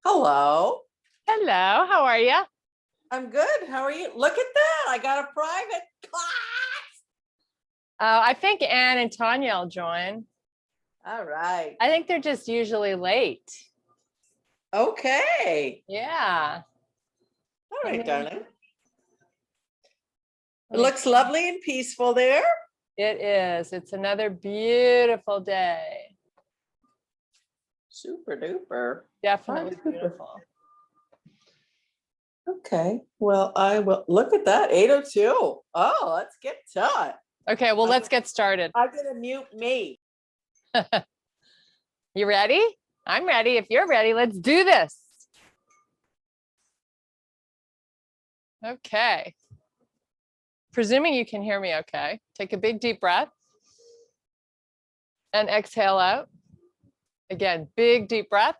Hello. Hello, how are you? I'm good. How are you? Look at that. I got a private class. I think Anne and Tanya will join. All right. I think they're just usually late. Okay. Yeah. All right, darling. It Let me- looks lovely and peaceful there. It is. It's another beautiful day. Super duper. Definitely Super. beautiful. Okay. Well, I will look at that. 8:02. Oh, let's get to it. Okay, well, let's get started. I'm going to mute me. You ready? I'm ready. If you're ready, let's do this. Okay. Presuming you can hear me okay, take a big deep breath and exhale out. Again, big deep breath.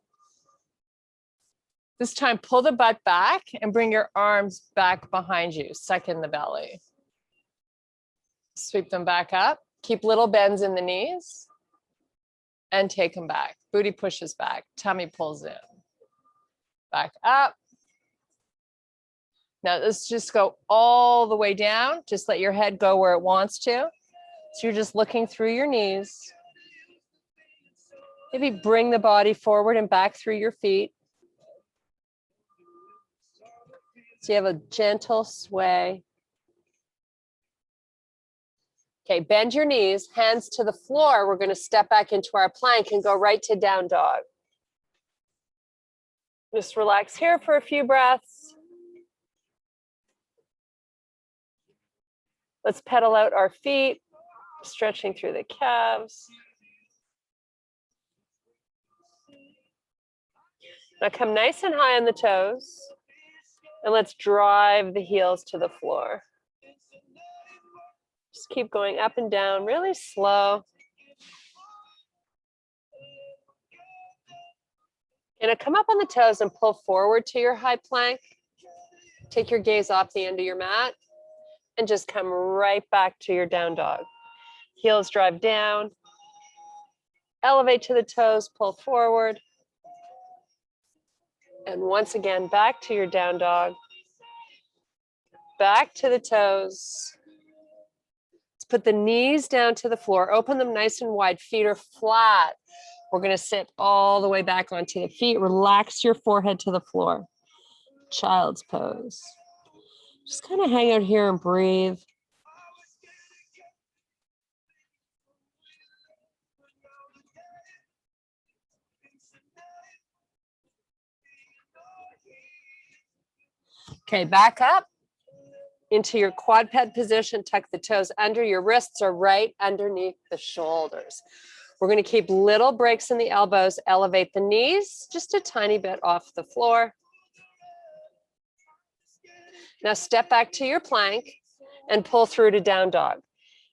This time, pull the butt back and bring your arms back behind you, suck in the belly. Sweep them back up. Keep little bends in the knees and take them back. Booty pushes back, tummy pulls in. Back up. Now let's just go all the way down. Just let your head go where it wants to. So you're just looking through your knees. Maybe bring the body forward and back through your feet. So you have a gentle sway. Okay, bend your knees, hands to the floor. We're going to step back into our plank and go right to down dog. Just relax here for a few breaths. Let's pedal out our feet, stretching through the calves. Now come nice and high on the toes, and let's drive the heels to the floor. Just keep going up and down, really slow. And come up on the toes and pull forward to your high plank. Take your gaze off the end of your mat and just come right back to your down dog. Heels drive down. Elevate to the toes, pull forward. And once again, back to your down dog. Back to the toes. Let's put the knees down to the floor. Open them nice and wide. Feet are flat. We're going to sit all the way back onto the feet. Relax your forehead to the floor. Child's pose. Just kind of hang out here and breathe. Okay, back up into your quadruped position. Tuck the toes under. Your wrists are right underneath the shoulders. We're going to keep little breaks in the elbows. Elevate the knees just a tiny bit off the floor. Now step back to your plank and pull through to down dog.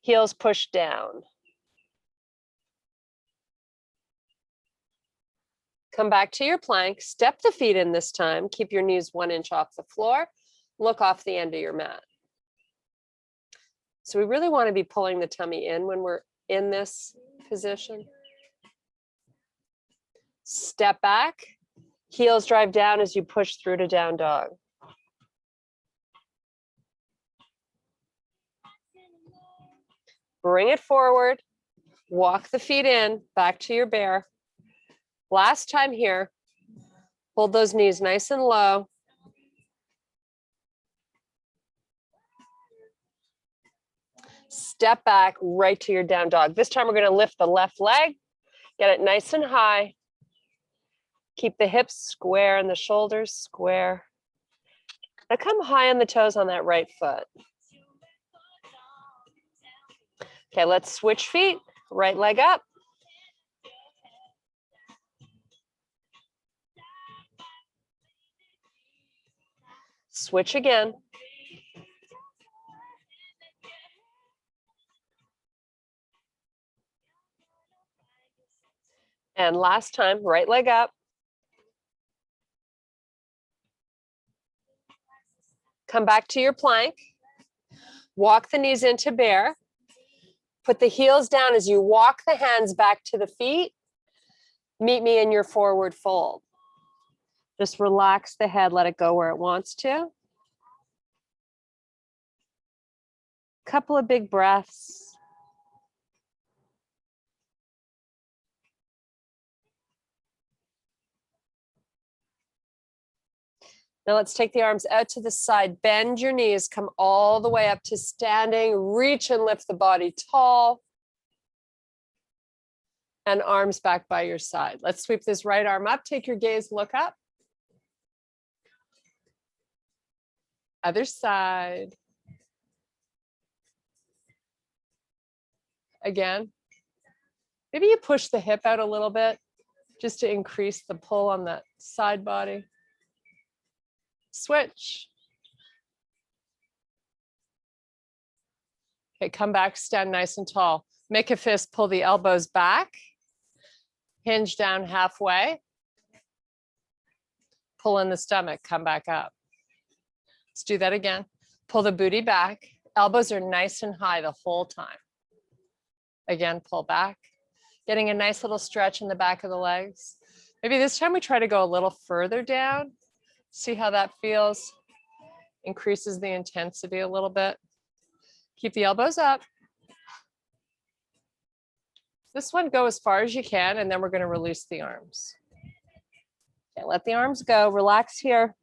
Heels push down. Come back to your plank. Step the feet in this time. Keep your knees 1 inch off the floor. Look off the end of your mat. So we really want to be pulling the tummy in when we're in this position. Step back. Heels drive down as you push through to down dog. Bring it forward. Walk the feet in, back to your bear. Last time here. Hold those knees nice and low. Step back right to your down dog. This time we're going to lift the left leg. Get it nice and high. Keep the hips square and the shoulders square. Now come high on the toes on that right foot. Okay, let's switch feet. Right leg up. Switch again. And last time, right leg up. Come back to your plank. Walk the knees into bear. Put the heels down as you walk the hands back to the feet. Meet me in your forward fold. Just relax the head, let it go where it wants to. Couple of big breaths. Now let's take the arms out to the side, bend your knees, come all the way up to standing, reach and lift the body tall. And arms back by your side. Let's sweep this right arm up, take your gaze, look up. Other side. Again. Maybe you push the hip out a little bit just to increase the pull on that side body. Switch. Okay, come back, stand nice and tall. Make a fist, pull the elbows back. Hinge down halfway. Pull in the stomach, come back up. Let's do that again. Pull the booty back. Elbows are nice and high the whole time. Again, pull back. Getting a nice little stretch in the back of the legs. Maybe this time we try to go a little further down. See how that feels. Increases the intensity a little bit. Keep the elbows up. This one, go as far as you can, and then we're going to release the arms. Okay, let the arms go. Relax here.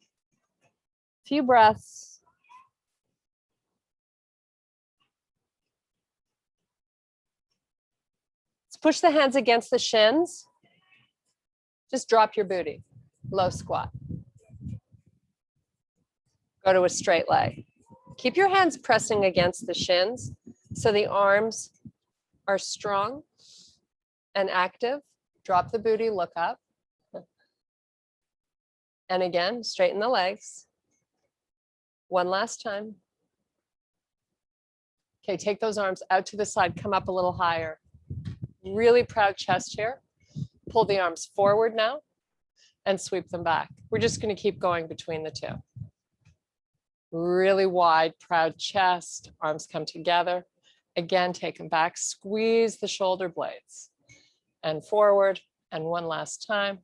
Few breaths. Let's push the hands against the shins. Just drop your booty. Low squat. Go to a straight leg. Keep your hands pressing against the shins so the arms are strong and active. Drop the booty, look up. And again, straighten the legs. One last time. Okay, take those arms out to the side, come up a little higher. Really proud chest here. Pull the arms forward now and sweep them back. We're just going to keep going between the two. Really wide, proud chest, arms come together. Again, take them back, squeeze the shoulder blades. And forward, and one last time.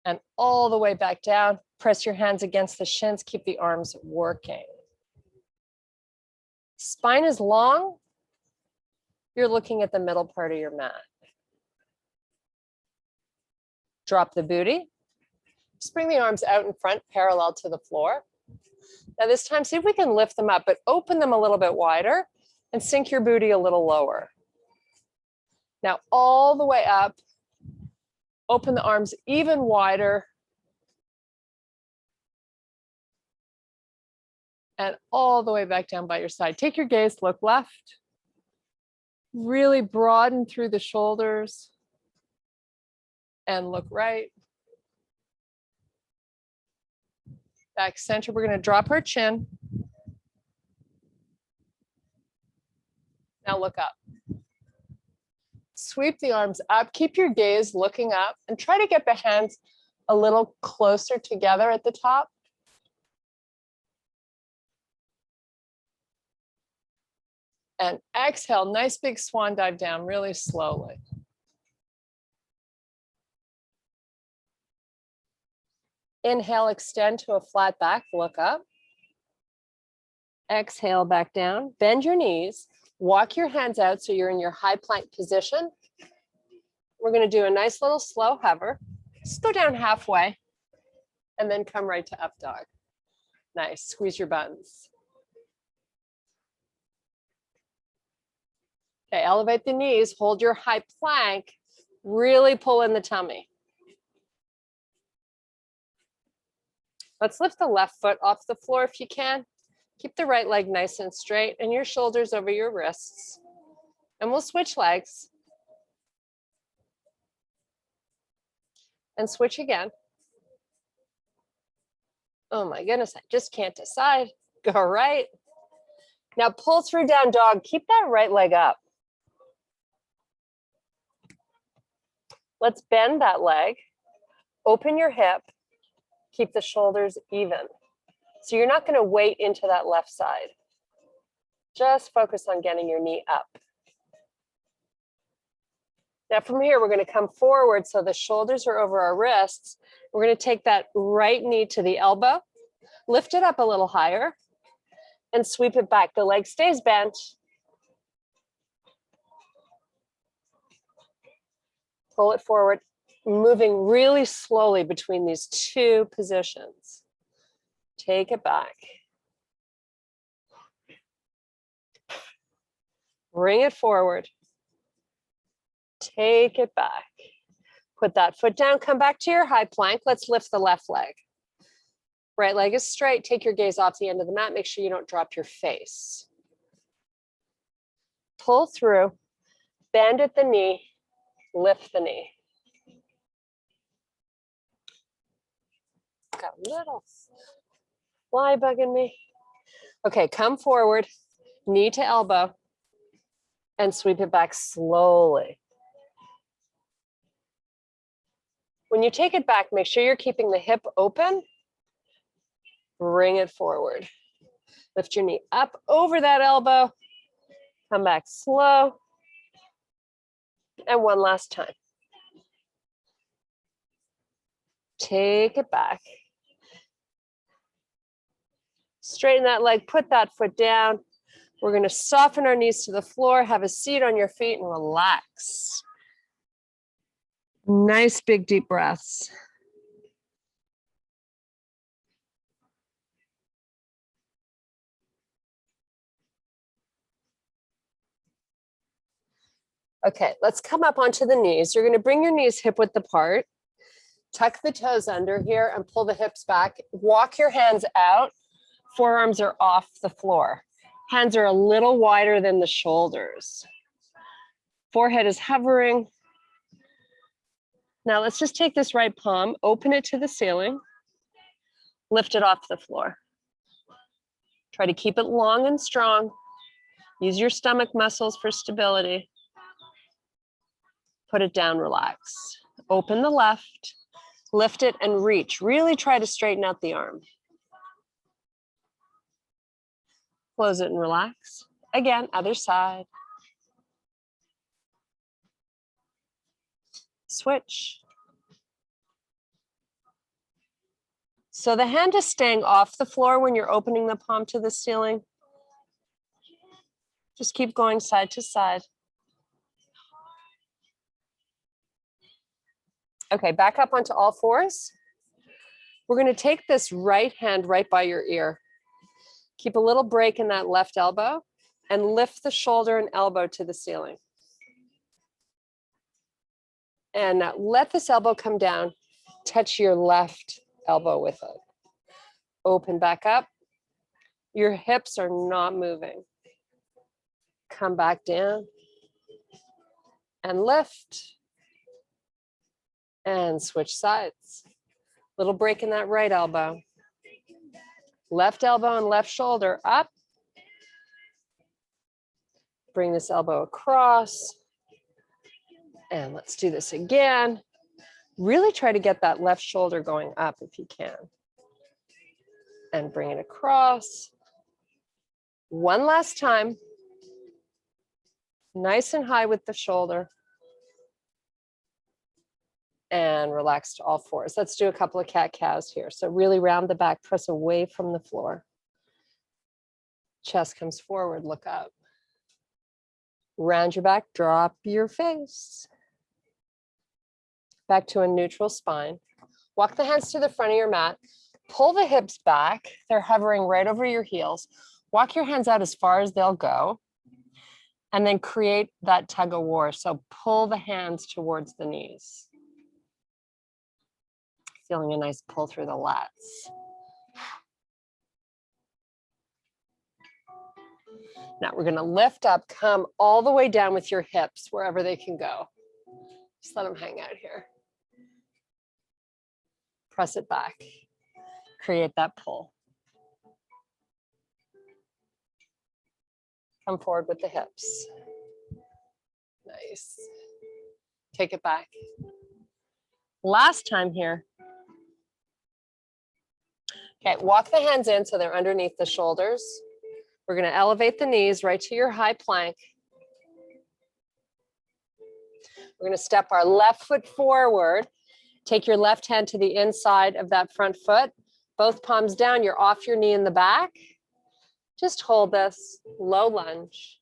And all the way back down. Press your hands against the shins, keep the arms working. Spine is long. You're looking at the middle part of your mat. Drop the booty. Just bring the arms out in front, parallel to the floor. Now this time, see if we can lift them up, but open them a little bit wider and sink your booty a little lower. Now all the way up, open the arms even wider. And all the way back down by your side. Take your gaze, look left. Really broaden through the shoulders. And look right. Back center, we're going to drop our chin. Now look up. Sweep the arms up, keep your gaze looking up, and try to get the hands a little closer together at the top. And exhale, nice big swan dive down really slowly. Inhale, extend to a flat back, look up. Exhale, back down, bend your knees, walk your hands out so you're in your high plank position. We're going to do a nice little slow hover. Just go down halfway and then come right to up dog. Nice, squeeze your buttons. Okay, elevate the knees, hold your high plank, really pull in the tummy. Let's lift the left foot off the floor if you can. Keep the right leg nice and straight and your shoulders over your wrists. And we'll switch legs. And switch again. Oh my goodness, I just can't decide. Go right. Now pull through down dog. Keep that right leg up. Let's bend that leg. Open your hip. Keep the shoulders even. So you're not going to weight into that left side. Just focus on getting your knee up. Now from here, we're going to come forward so the shoulders are over our wrists. We're going to take that right knee to the elbow, lift it up a little higher, and sweep it back. The leg stays bent. Pull it forward, moving really slowly between these two positions. Take it back. Bring it forward. Take it back. Put that foot down, come back to your high plank. Let's lift the left leg. Right leg is straight. Take your gaze off the end of the mat. Make sure you don't drop your face. Pull through, bend at the knee, lift the knee. Got a little fly bug in me. Okay, come forward, knee to elbow, and sweep it back slowly. When you take it back, make sure you're keeping the hip open. Bring it forward. Lift your knee up over that elbow. Come back slow. And one last time. Take it back. Straighten that leg, put that foot down. We're going to soften our knees to the floor, have a seat on your feet, and relax. Nice big deep breaths. Okay, let's come up onto the knees. You're going to bring your knees hip width apart. Tuck the toes under here and pull the hips back. Walk your hands out. Forearms are off the floor. Hands are a little wider than the shoulders. Forehead is hovering. Now let's just take this right palm, open it to the ceiling, lift it off the floor. Try to keep it long and strong. Use your stomach muscles for stability. Put it down, relax. Open the left, lift it and reach. Really try to straighten out the arm. Close it and relax. Again, other side. Switch. So the hand is staying off the floor when you're opening the palm to the ceiling. Just keep going side to side. Okay, back up onto all fours. We're going to take this right hand right by your ear. Keep a little break in that left elbow and lift the shoulder and elbow to the ceiling. And now let this elbow come down. Touch your left elbow with it. Open back up. Your hips are not moving. Come back down and lift. And switch sides. Little break in that right elbow. Left elbow and left shoulder up. Bring this elbow across. And let's do this again. Really try to get that left shoulder going up if you can. And bring it across. One last time. Nice and high with the shoulder. And relax to all fours. Let's do a couple of cat-cows here. So really round the back, press away from the floor. Chest comes forward, look up. Round your back, drop your face. Back to a neutral spine. Walk the hands to the front of your mat. Pull the hips back. They're hovering right over your heels. Walk your hands out as far as they'll go. And then create that tug of war. So pull the hands towards the knees. Feeling a nice pull through the lats. Now we're going to lift up, come all the way down with your hips wherever they can go. Just let them hang out here. Press it back. Create that pull. Come forward with the hips. Nice. Take it back. Last time here. Okay, walk the hands in so they're underneath the shoulders. We're going to elevate the knees right to your high plank. We're going to step our left foot forward. Take your left hand to the inside of that front foot. Both palms down. You're off your knee in the back. Just hold this. Low lunge.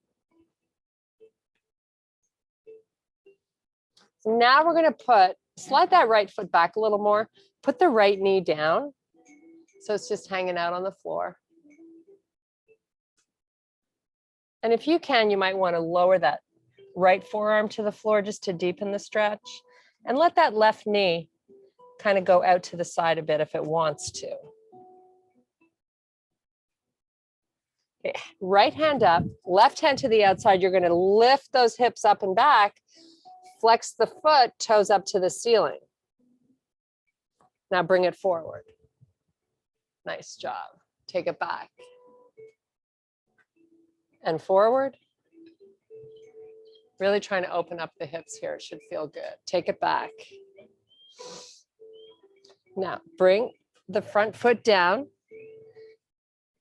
Now we're going to slide that right foot back a little more. Put the right knee down. So it's just hanging out on the floor. And if you can, you might want to lower that right forearm to the floor just to deepen the stretch. And let that left knee kind of go out to the side a bit if it wants to. Okay. Right hand up, left hand to the outside. You're going to lift those hips up and back. Flex the foot, toes up to the ceiling. Now bring it forward. Nice job. Take it back. And forward. Really trying to open up the hips here. It should feel good. Take it back. Now bring the front foot down.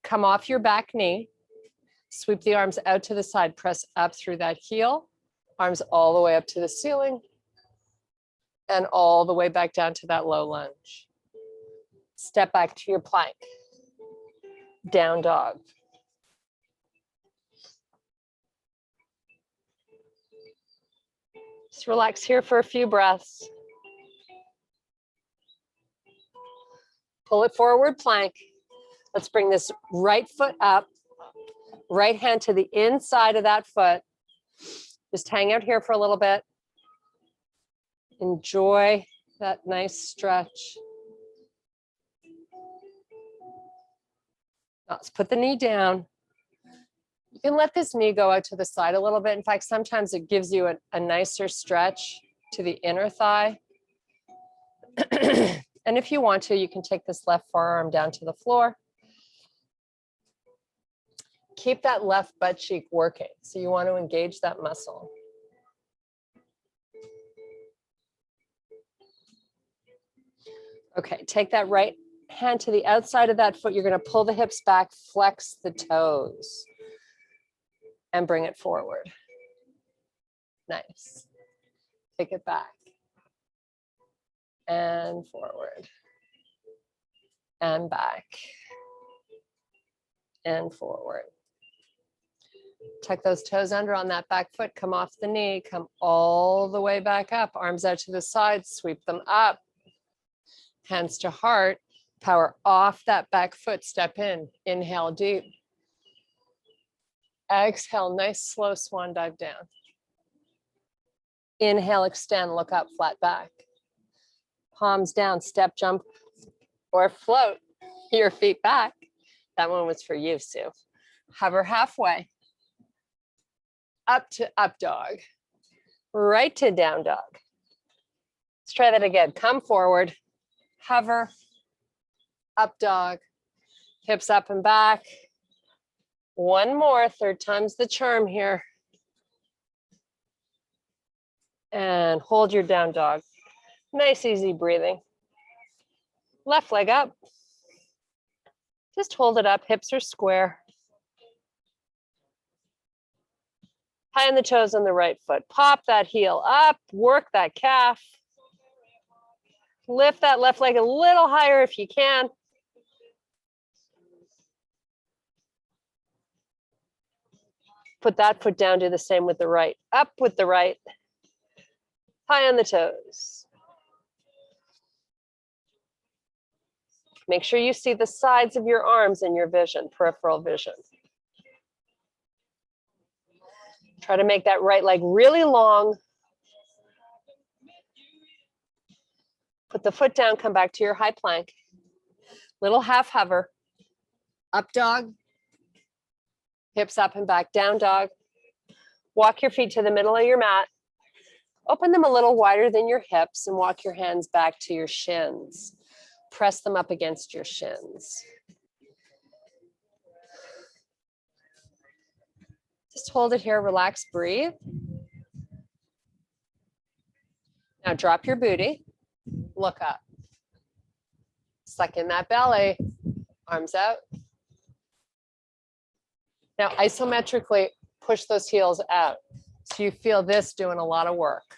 Come off your back knee. Sweep the arms out to the side. Press up through that heel. Arms all the way up to the ceiling. And all the way back down to that low lunge. Step back to your plank. Down dog. Just relax here for a few breaths. Pull it forward, plank. Let's bring this right foot up. Right hand to the inside of that foot. Just hang out here for a little bit. Enjoy that nice stretch. Now let's put the knee down. You can let this knee go out to the side a little bit. In fact, sometimes it gives you a nicer stretch to the inner thigh. And if you want to, you can take this left forearm down to the floor. Keep that left butt cheek working. So you want to engage that muscle. Okay, take that right hand to the outside of that foot. You're going to pull the hips back, flex the toes, and bring it forward. Nice. Take it back. And forward. And back. And forward. Tuck those toes under on that back foot. Come off the knee. Come all the way back up. Arms out to the side. Sweep them up. Hands to heart. Power off that back foot. Step in. Inhale deep. Exhale. Nice slow swan dive down. Inhale, extend, look up, flat back. Palms down, step, jump, or float your feet back. That one was for you, Sue. Hover halfway. Up to up dog. Right to down dog. Let's try that again. Come forward. Hover. Up dog. Hips up and back. One more. Third time's the charm here. And hold your down dog. Nice, easy breathing. Left leg up. Just hold it up. Hips are square. High on the toes on the right foot. Pop that heel up. Work that calf. Lift that left leg a little higher if you can. Put that foot down. Do the same with the right. Up with the right. High on the toes. Make sure you see the sides of your arms in your vision, peripheral vision. Try to make that right leg really long. Put the foot down, come back to your high plank. Little half hover. Up dog. Hips up and back, down dog. Walk your feet to the middle of your mat. Open them a little wider than your hips and walk your hands back to your shins. Press them up against your shins. Just hold it here, relax, breathe. Now drop your booty, look up. Suck in that belly, arms out. Now isometrically push those heels out. So you feel this doing a lot of work.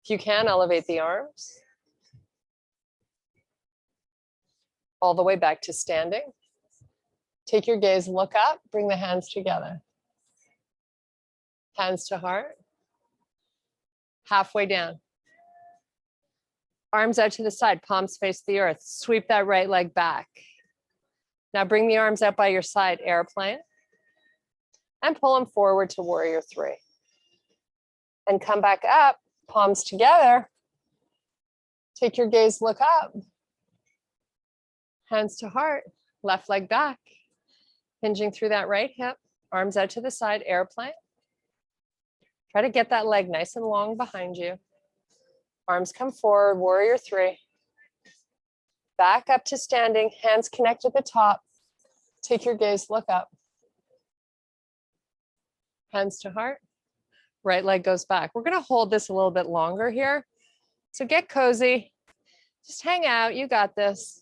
If you can, elevate the arms all the way back to standing. Take your gaze, look up, bring the hands together. Hands to heart. Halfway down. Arms out to the side, palms face the earth. Sweep that right leg back. Now bring the arms out by your side, airplane. And pull them forward to warrior three. And come back up, palms together. Take your gaze, look up. Hands to heart, left leg back. Hinging through that right hip, arms out to the side, airplane. Try to get that leg nice and long behind you. Arms come forward, warrior three. Back up to standing, hands connect at the top. Take your gaze, look up. Hands to heart. Right leg goes back. We're going to hold this a little bit longer here. So get cozy. Just hang out. You got this.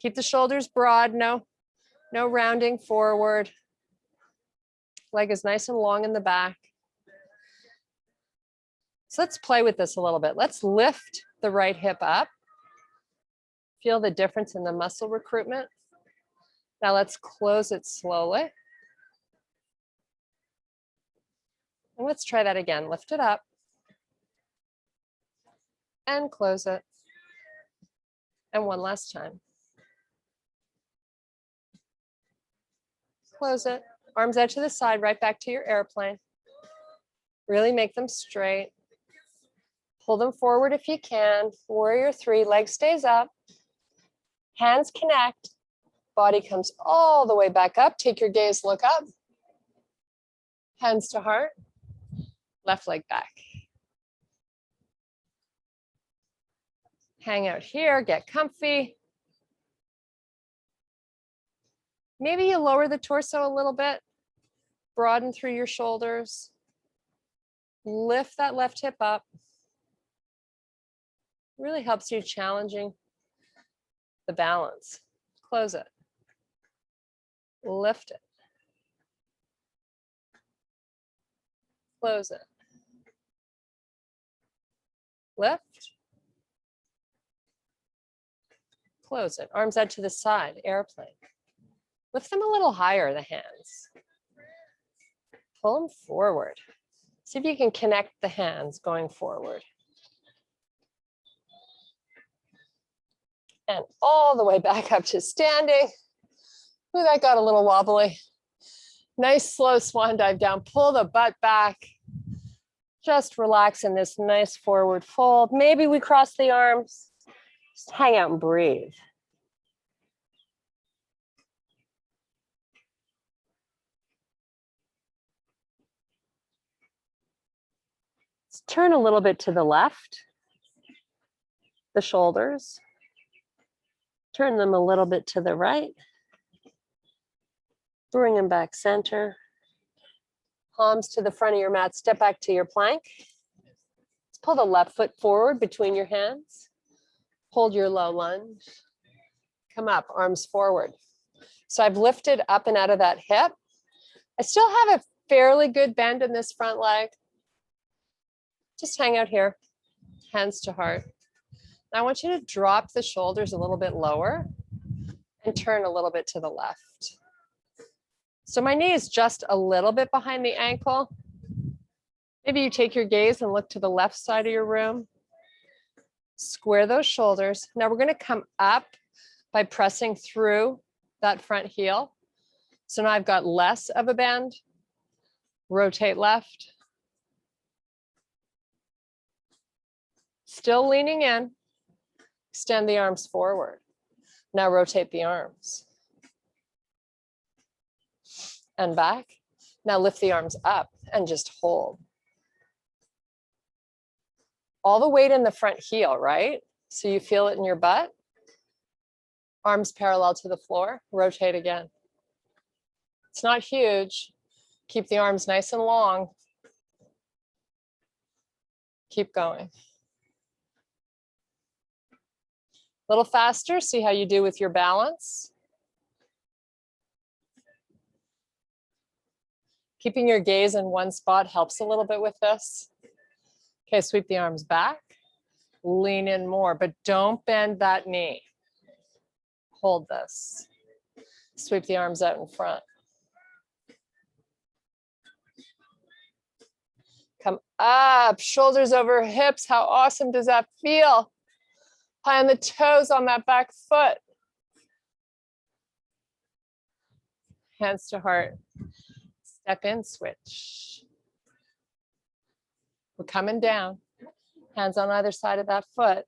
Keep the shoulders broad. No rounding forward. Leg is nice and long in the back. So let's play with this a little bit. Let's lift the right hip up. Feel the difference in the muscle recruitment. Now let's close it slowly. And let's try that again. Lift it up and close it. And one last time. Close it. Arms out to the side, right back to your airplane. Really make them straight. Pull them forward if you can. Warrior three, leg stays up. Hands connect. Body comes all the way back up. Take your gaze, look up. Hands to heart. Left leg back. Hang out here, get comfy. Maybe you lower the torso a little bit. Broaden through your shoulders. Lift that left hip up. Really helps you challenging the balance. Close it. Lift it. Close it. Lift. Close it. Arms out to the side, airplane. Lift them a little higher, the hands. Pull them forward. See if you can connect the hands going forward. And all the way back up to standing. Ooh, that got a little wobbly. Nice slow swan dive down. Pull the butt back. Just relax in this nice forward fold. Maybe we cross the arms. Just hang out and breathe. Let's turn a little bit to the left. The shoulders. Turn them a little bit to the right. Bring them back center. Palms to the front of your mat. Step back to your plank. Let's pull the left foot forward between your hands. Hold your low lunge. Come up, arms forward. So I've lifted up and out of that hip. I still have a fairly good bend in this front leg. Just hang out here, hands to heart. Now I want you to drop the shoulders a little bit lower and turn a little bit to the left. So my knee is just a little bit behind the ankle. Maybe you take your gaze and look to the left side of your room. Square those shoulders. Now we're going to come up by pressing through that front heel. So now I've got less of a bend. Rotate left. Still leaning in. Extend the arms forward. Now rotate the arms. And back. Now lift the arms up and just hold. All the weight in the front heel, right? So you feel it in your butt. Arms parallel to the floor. Rotate again. It's not huge. Keep the arms nice and long. Keep going. A little faster. See how you do with your balance. Keeping your gaze in one spot helps a little bit with this. Okay, sweep the arms back. Lean in more, but don't bend that knee. Hold this. Sweep the arms out in front. Come up, shoulders over hips. How awesome does that feel? High on the toes on that back foot. Hands to heart. Step in, switch. We're coming down. Hands on either side of that foot.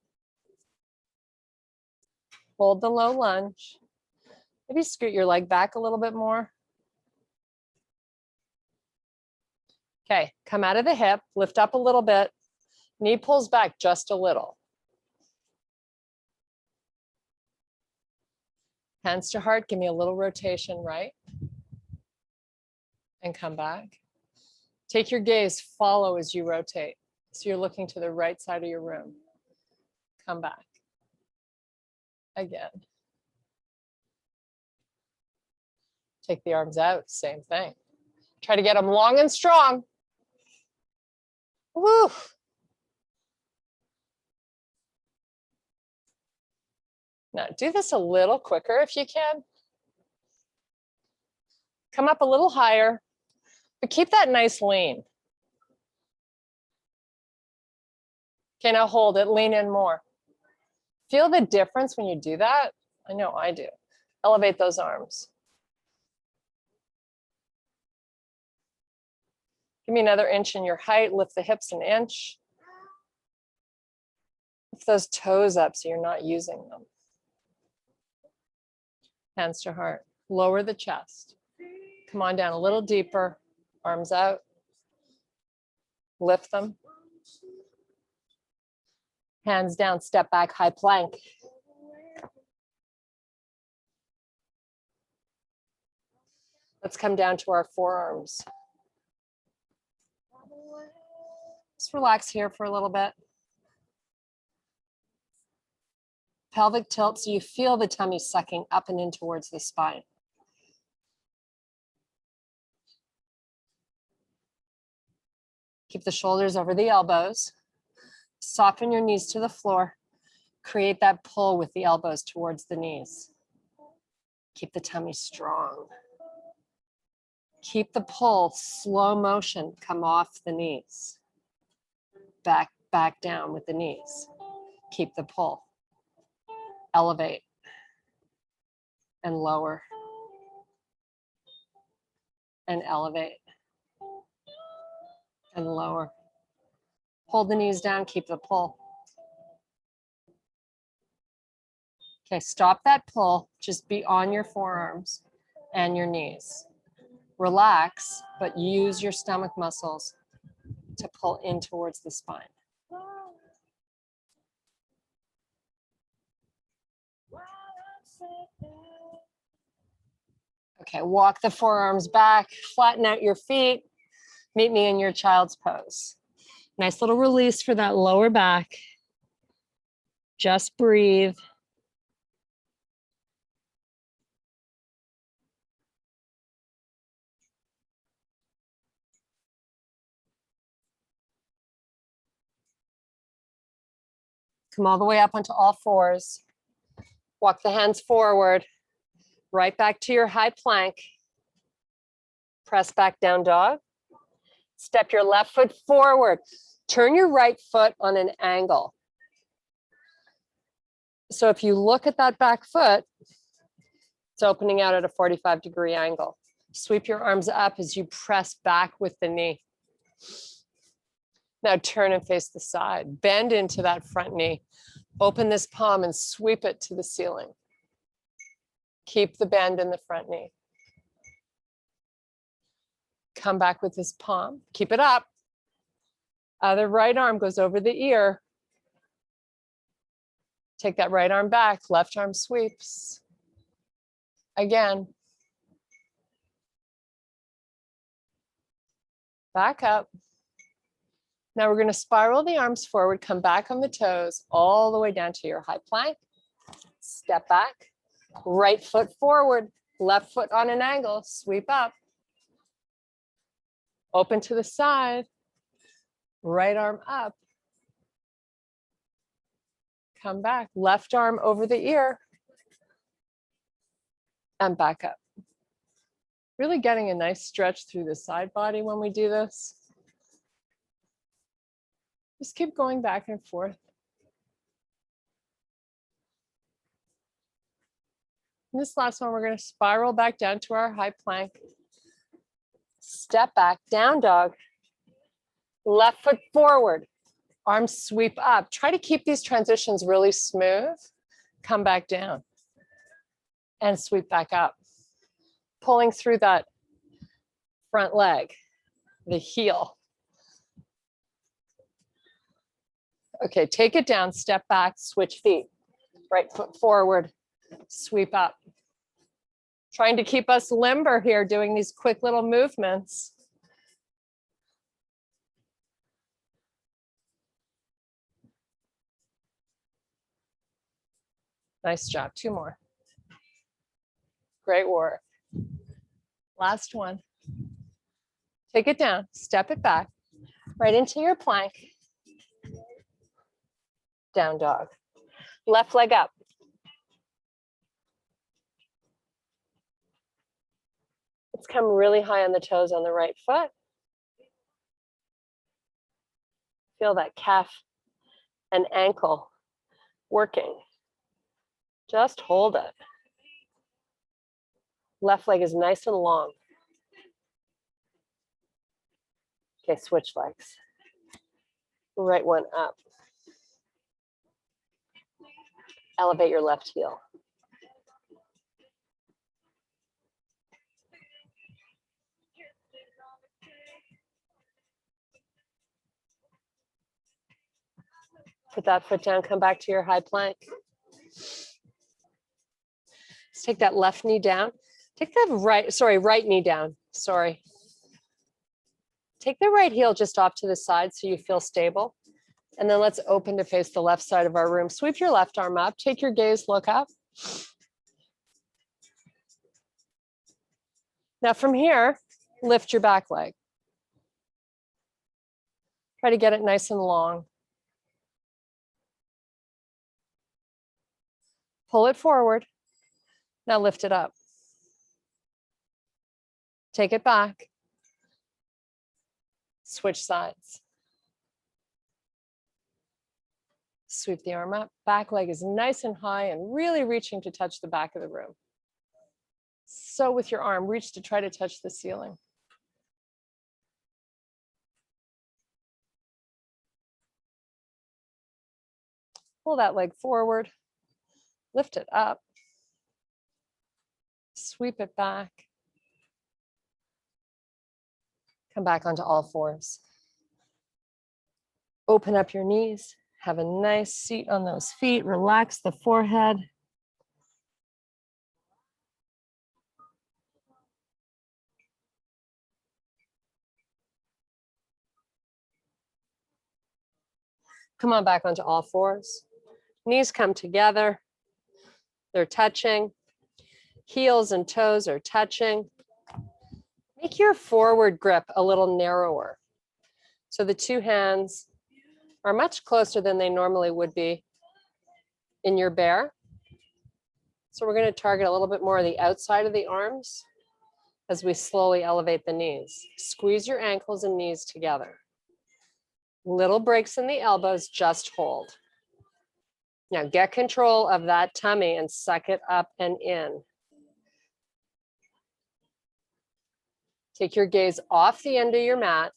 Hold the low lunge. Maybe scoot your leg back a little bit more. Okay, come out of the hip, lift up a little bit. Knee pulls back just a little. Hands to heart, give me a little rotation right. And come back. Take your gaze, follow as you rotate. So you're looking to the right side of your room. Come back. Again. Take the arms out, same thing. Try to get them long and strong. Woo. Now do this a little quicker if you can. Come up a little higher, but keep that nice lean. Okay, now hold it, lean in more. Feel the difference when you do that? I know I do. Elevate those arms. Give me another inch in your height, lift the hips an inch. Lift those toes up so you're not using them. Hands to heart, lower the chest. Come on down a little deeper, arms out. Lift them. Hands down, step back, high plank. Let's come down to our forearms. Just relax here for a little bit. Pelvic tilt so you feel the tummy sucking up and in towards the spine. Keep the shoulders over the elbows. Soften your knees to the floor. Create that pull with the elbows towards the knees. Keep the tummy strong. Keep the pull, slow motion, come off the knees. Back down with the knees. Keep the pull. Elevate and lower and elevate and lower. Hold the knees down, keep the pull. Okay, stop that pull. Just be on your forearms and your knees. Relax, but use your stomach muscles to pull in towards the spine. Okay, walk the forearms back, flatten out your feet. Meet me in your child's pose. Nice little release for that lower back. Just breathe. Come all the way up onto all fours. Walk the hands forward, right back to your high plank. Press back down dog. Step your left foot forward. Turn your right foot on an angle. So if you look at that back foot, it's opening out at a 45-degree angle. Sweep your arms up as you press back with the knee. Now turn and face the side. Bend into that front knee. Open this palm and sweep it to the ceiling. Keep the bend in the front knee. Come back with this palm. Keep it up. Other right arm goes over the ear. Take that right arm back. Left arm sweeps. Again. Back up. Now we're going to spiral the arms forward, come back on the toes, all the way down to your high plank. Step back, right foot forward, left foot on an angle, sweep up. Open to the side, right arm up, come back. Left arm over the ear and back up. Really getting a nice stretch through the side body when we do this. Just keep going back and forth. And this last one, we're going to spiral back down to our high plank. Step back, down dog. Left foot forward. Arms sweep up. Try to keep these transitions really smooth. Come back down and sweep back up. Pulling through that front leg, the heel. Okay, take it down, step back, switch feet. Right foot forward, sweep up. Trying to keep us limber here, doing these quick little movements. Nice job, 2 more. Great work. Last one. Take it down, step it back, right into your plank. Down dog. Left leg up. Let's come really high on the toes on the right foot. Feel that calf and ankle working. Just hold it. Left leg is nice and long. Okay, switch legs. Right one up. Elevate your left heel. Put that foot down, come back to your high plank. Let's take that left knee down. Take that right knee down, sorry. Take the right heel just off to the side so you feel stable. And then let's open to face the left side of our room. Sweep your left arm up, take your gaze, look up. Now from here, lift your back leg. Try to get it nice and long. Pull it forward. Now lift it up. Take it back. Switch sides. Sweep the arm up. Back leg is nice and high and really reaching to touch the back of the room. So with your arm, reach to try to touch the ceiling. Pull that leg forward. Lift it up. Sweep it back. Come back onto all fours. Open up your knees. Have a nice seat on those feet. Relax the forehead. Come on back onto all fours. Knees come together. They're touching. Heels and toes are touching. Make your forward grip a little narrower. So the 2 hands are much closer than they normally would be in your bear. So we're going to target a little bit more of the outside of the arms as we slowly elevate the knees. Squeeze your ankles and knees together. Little breaks in the elbows, just hold. Now get control of that tummy and suck it up and in. Take your gaze off the end of your mat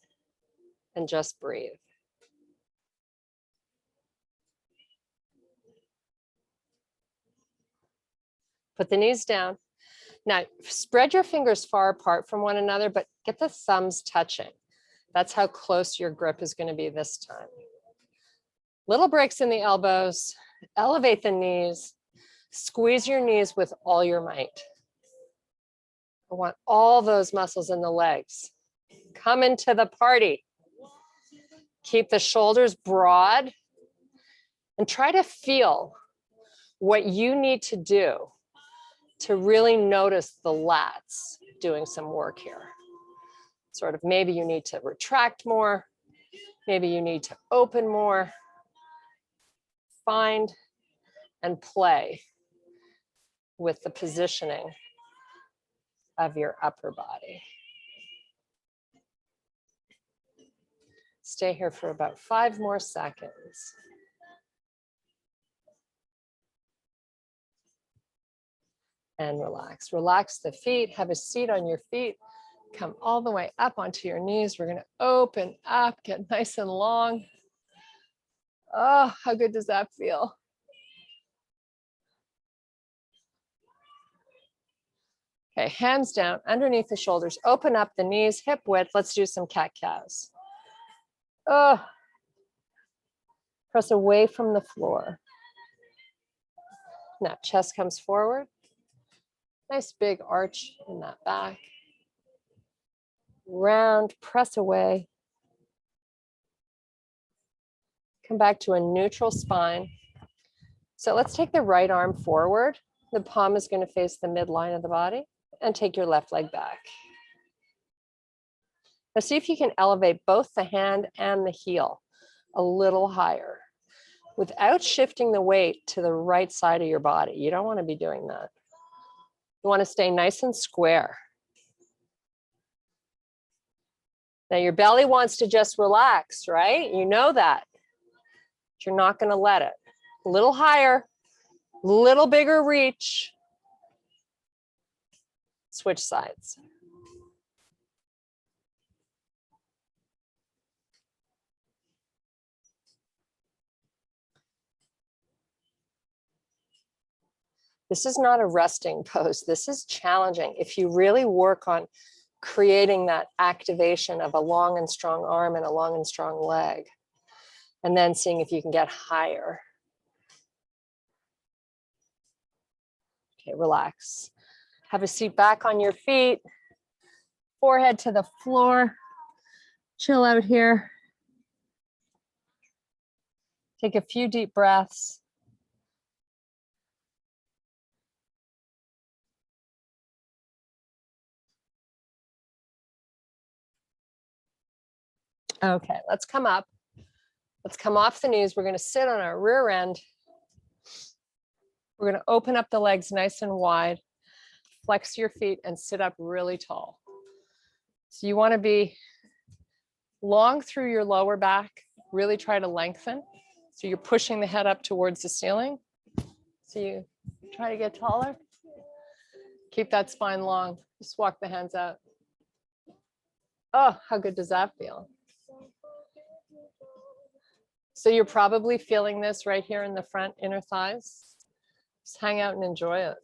and just breathe. Put the knees down. Now spread your fingers far apart from one another, but get the thumbs touching. That's how close your grip is going to be this time. Little breaks in the elbows, elevate the knees, squeeze your knees with all your might. I want all those muscles in the legs. Come into the party. Keep the shoulders broad and try to feel what you need to do to really notice the lats doing some work here. Sort of maybe you need to retract more. Maybe you need to open more. Find and play with the positioning of your upper body. Stay here for about 5 more seconds. And relax. Relax the feet, have a seat on your feet. Come all the way up onto your knees. We're gonna open up, get nice and long. Oh, how good does that feel? Okay, hands down, underneath the shoulders. Open up the knees, hip width. Let's do some cat-cows. Oh, press away from the floor. Now, chest comes forward. Nice big arch in that back. Round, press away. Come back to a neutral spine. So let's take the right arm forward. The palm is going to face the midline of the body, and take your left leg back. Now see if you can elevate both the hand and the heel a little higher without shifting the weight to the right side of your body. You don't want to be doing that. You want to stay nice and square. Now your belly wants to just relax, right? You know that. But you're not going to let it. A little higher, little bigger reach. Switch sides. This is not a resting pose. This is challenging. If you really work on creating that activation of a long and strong arm and a long and strong leg, and then seeing if you can get higher. Okay, relax. Have a seat back on your feet, forehead to the floor. Chill out here. Take a few deep breaths. Okay, let's come up. Let's come off the knees. We're going to sit on our rear end. We're going to open up the legs nice and wide. Flex your feet and sit up really tall. So you want to be long through your lower back. Really try to lengthen. So you're pushing the head up towards the ceiling. So you try to get taller. Keep that spine long. Just walk the hands out. Oh, how good does that feel? So you're probably feeling this right here in the front inner thighs. Just hang out and enjoy it.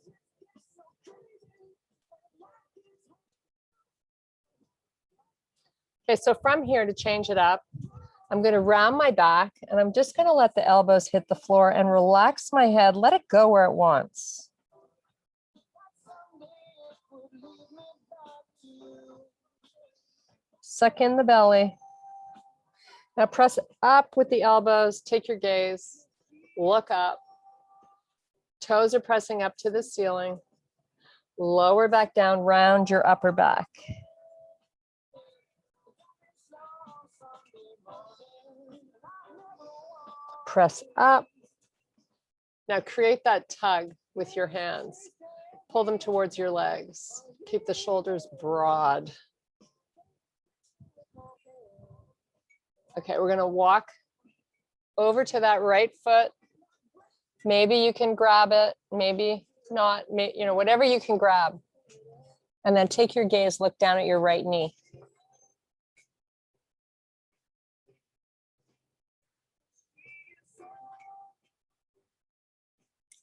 Okay, so from here, to change it up, I'm going to round my back and I'm just going to let the elbows hit the floor and relax my head. Let it go where it wants. Suck in the belly. Now press up with the elbows, take your gaze, look up. Toes are pressing up to the ceiling. Lower back down, round your upper back. Press up. Now create that tug with your hands. Pull them towards your legs. Keep the shoulders broad. Okay, we're gonna walk over to that right foot. Maybe you can grab it, maybe not, you know, whatever you can grab. And then take your gaze, look down at your right knee.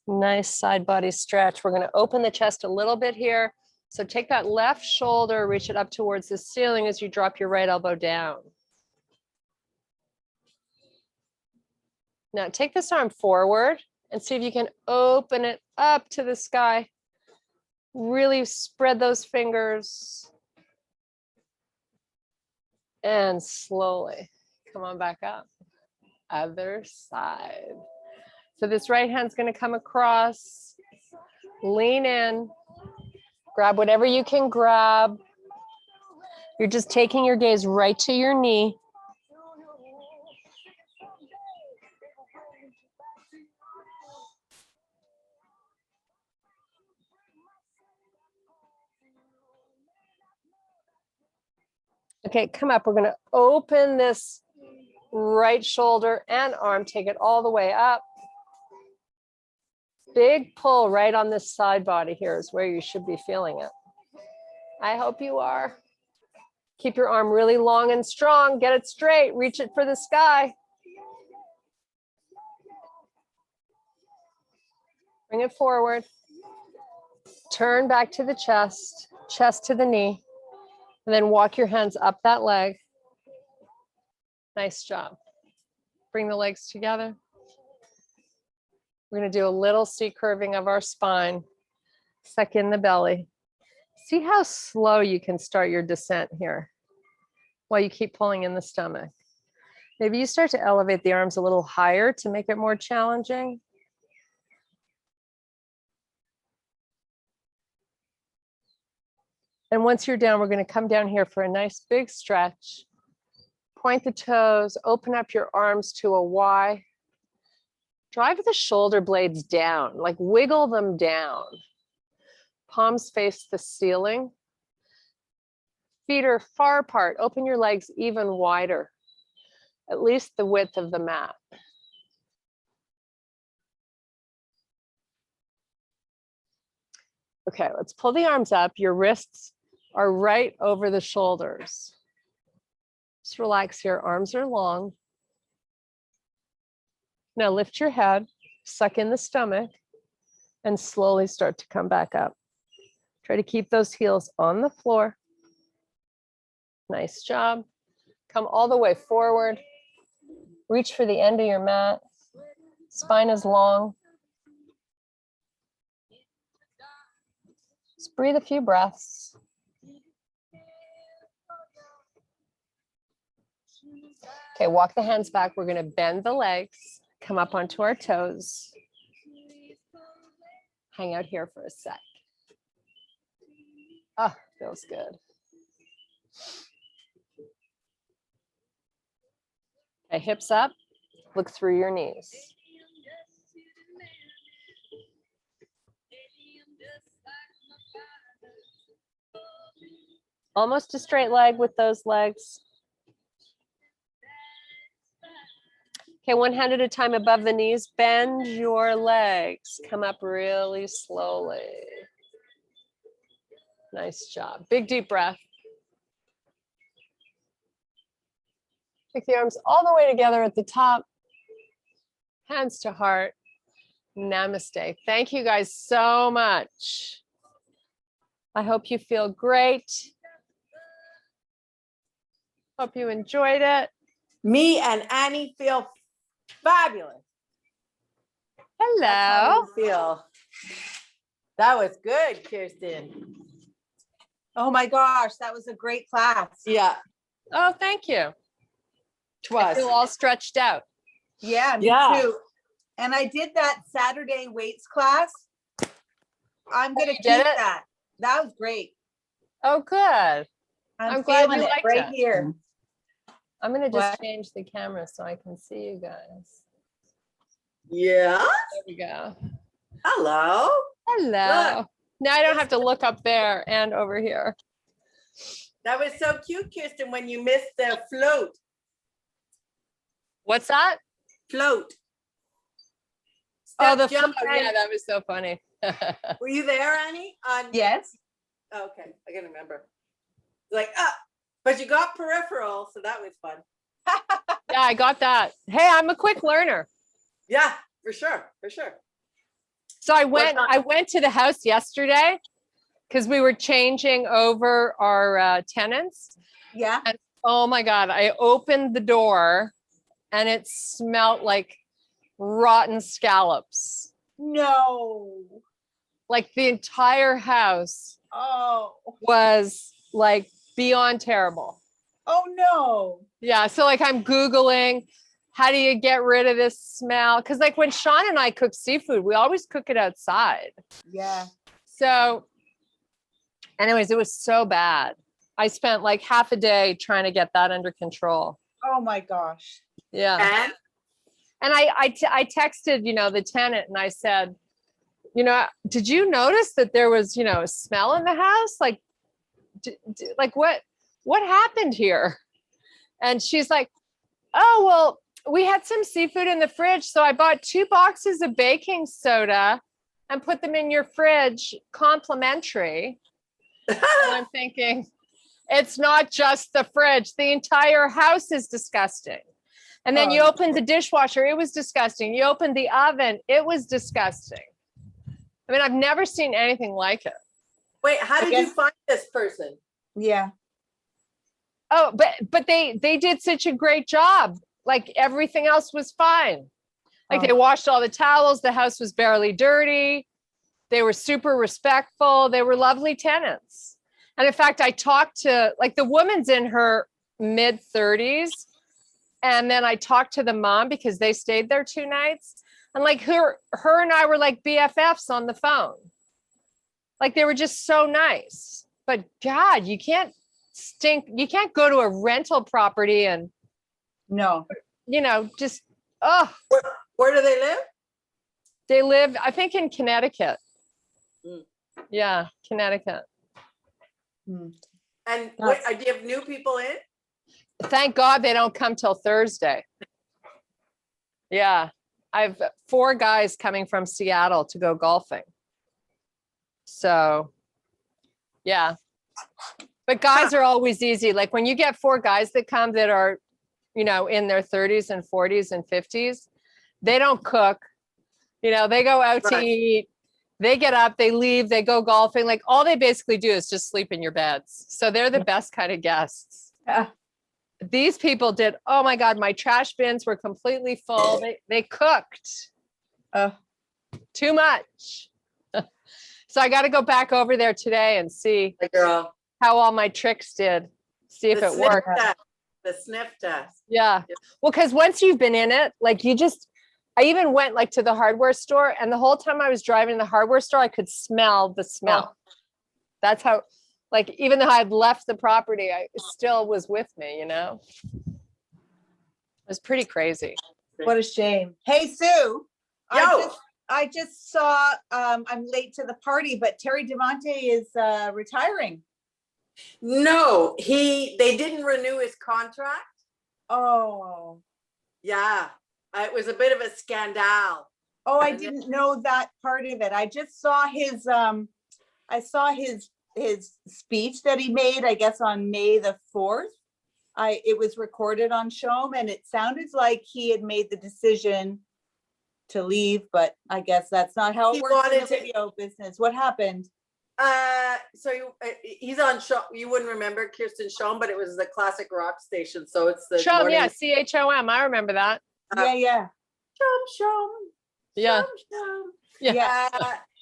Nice side body stretch. We're gonna open the chest a little bit here. So take that left shoulder, reach it up towards the ceiling as you drop your right elbow down. Now take this arm forward and see if you can open it up to the sky. Really spread those fingers. And slowly come on back up. Other side. So this right hand's going to come across. Lean in. Grab whatever you can grab. You're just taking your gaze right to your knee. Okay, come up. We're going to open this right shoulder and arm, take it all the way up. Big pull right on this side body here is where you should be feeling it. I hope you are. Keep your arm really long and strong. Get it straight. Reach it for the sky. Bring it forward. Turn back to the chest, chest to the knee, and then walk your hands up that leg. Nice job. Bring the legs together. We're going to do a little C curving of our spine. Suck in the belly. See how slow you can start your descent here while you keep pulling in the stomach. Maybe you start to elevate the arms a little higher to make it more challenging. And once you're down, we're going to come down here for a nice big stretch. Point the toes, open up your arms to a Y. Drive the shoulder blades down, like wiggle them down. Palms face the ceiling. Feet are far apart. Open your legs even wider, at least the width of the mat. Okay, let's pull the arms up. Your wrists are right over the shoulders. Just relax here. Arms are long. Now lift your head, suck in the stomach, and slowly start to come back up. Try to keep those heels on the floor. Nice job. Come all the way forward. Reach for the end of your mat. Spine is long. Just breathe a few breaths. Okay, walk the hands back. We're going to bend the legs, come up onto our toes. Hang out here for a sec. Oh, feels good. Okay, hips up, look through your knees. Almost a straight leg with those legs. Okay, one hand at a time above the knees. Bend your legs. Come up really slowly. Nice job. Big deep breath. Take the arms all the way together at the top. Hands to heart. Namaste. Thank you guys so much. I hope you feel great. Hope you enjoyed it. Me and Annie feel fabulous. Hello. That's how we feel. That was good, Kirsten. Oh my gosh, that was a great class. Yeah, Oh, thank you. I twas. feel all stretched out. Yeah, me Yeah. too. And I did that Saturday weights class. I'm gonna you keep did it? that. That was great. Oh, good. I'm glad feeling you it liked right it. here. I'm going to just What? change the camera so I can see you guys. Yeah. There we go. Hello. Hello. Look. Now I don't have to look up there and over here. That was so cute, Kirsten, when you missed the float. What's that? Float. Oh, Step the jump, float. Annie. Yeah, that was so funny. Were you there, Annie? Yes. Oh, okay, I can remember. Like, but you got peripheral, so that was fun. Yeah, I got that. Hey, I'm a quick learner. Yeah, for sure, for sure. So I went to the house yesterday because we were changing over our tenants. Yeah. And oh my God, I opened the door and it smelled like rotten scallops. No. Like the entire house Oh. was like beyond terrible. Oh no. Yeah. So like I'm Googling, how do you get rid of this smell? Because like when Sean and I cook seafood, we always cook it outside. Yeah. So anyways, it was so bad. I spent like half a day trying to get that under control. Oh my gosh. Yeah. And I texted, the tenant and I said, did you notice that there was, a smell in the house? Like, like what? what happened here? And she's like, oh, well, we had some seafood in the fridge. So I bought 2 boxes of baking soda and put them in your fridge complimentary. And I'm thinking, it's not just the fridge. The entire house is disgusting. And then you opened the dishwasher. It was disgusting. You opened the oven. It was disgusting. I mean, I've never seen anything like it. Wait, how did you find this person? Yeah. Oh, but they did such a great job. Like everything else was fine. Like they washed all the towels. The house was barely dirty. They were super respectful. They were lovely tenants. And in fact, I talked to, like, the woman's in her mid 30s. And then I talked to the mom because they stayed there 2 nights. And like her and I were like BFFs on the phone. Like they were just so nice. But God, you can't go to a rental property and, No. just, Where do they live? They live, I think, in Connecticut. Mm. Yeah, Connecticut. Mm. And do you have new people in? Thank God they don't come till Thursday. Yeah, I've 4 guys coming from Seattle to go golfing. So, yeah. But guys are always easy. Like when you get 4 guys that come that are, in their 30s and 40s and 50s, they don't cook. They go out to eat. They get up, they leave, they go golfing. Like all they basically do is just sleep in your beds. So they're the best kind of guests. These people did, oh my God, my trash bins were completely full. They cooked too much. So I got to go back over there today and see how all my tricks did. See if it worked. The sniff test. Yeah. Well, because once you've been in it, like I even went like to the hardware store, and the whole time I was driving to the hardware store, I could smell the smell. That's how, like, even though I'd left the property, it still was with me, It was pretty crazy. What a shame. Hey, Sue. I just saw, I'm late to the party, but Terry DeMonte is retiring. No, they didn't renew his contract. Oh. Yeah. It was a bit of a scandal. Oh, I didn't know that part of it. I just saw his his speech that he made, I guess on May the 4th. It was recorded on Showm, and it sounded like he had made the decision to leave, but I guess that's not how it works in the video business. What happened? So he's on show. You wouldn't remember Kirsten Showm, but it was the classic rock station. So it's the Showm, yeah, CHOM. I remember that. Yeah. Showm. Yeah. Showm. Yeah.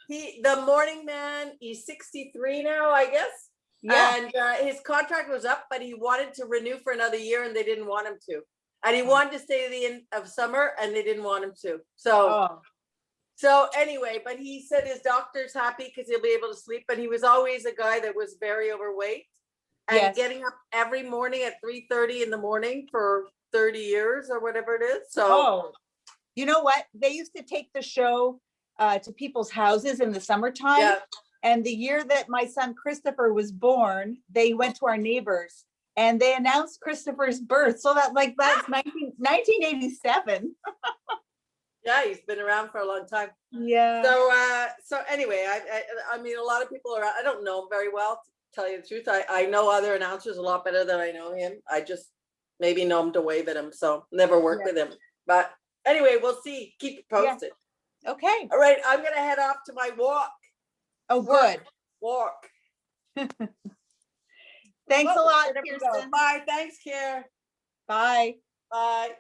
The morning man, he's 63 now, I guess. Yeah. And his contract was up, but he wanted to renew for another year, and they didn't want him to. And he wanted to stay to the end of summer, and they didn't want him to. So anyway, but he said his doctor's happy because he'll be able to sleep. But he was always a guy that was very overweight, and getting up every morning at 3:30 in the morning for 30 years or whatever it is. So, you know what? They used to take the show to people's houses in the summertime. Yeah. And the year that my son Christopher was born, they went to our neighbors and they announced Christopher's birth. So that's 1987. Yeah, he's been around for a long time. Yeah. So anyway, I mean, a lot of people are, I don't know him very well, to tell you the truth. I know other announcers a lot better than I know him. I just maybe know him to wave at him. So never worked with him. But anyway, we'll see. Keep it posted. Yeah. Okay. All right. I'm going to head off to my walk. Oh, good. Walk. Thanks a lot, Kirsten. Bye. Thanks, Kier. Bye. Bye.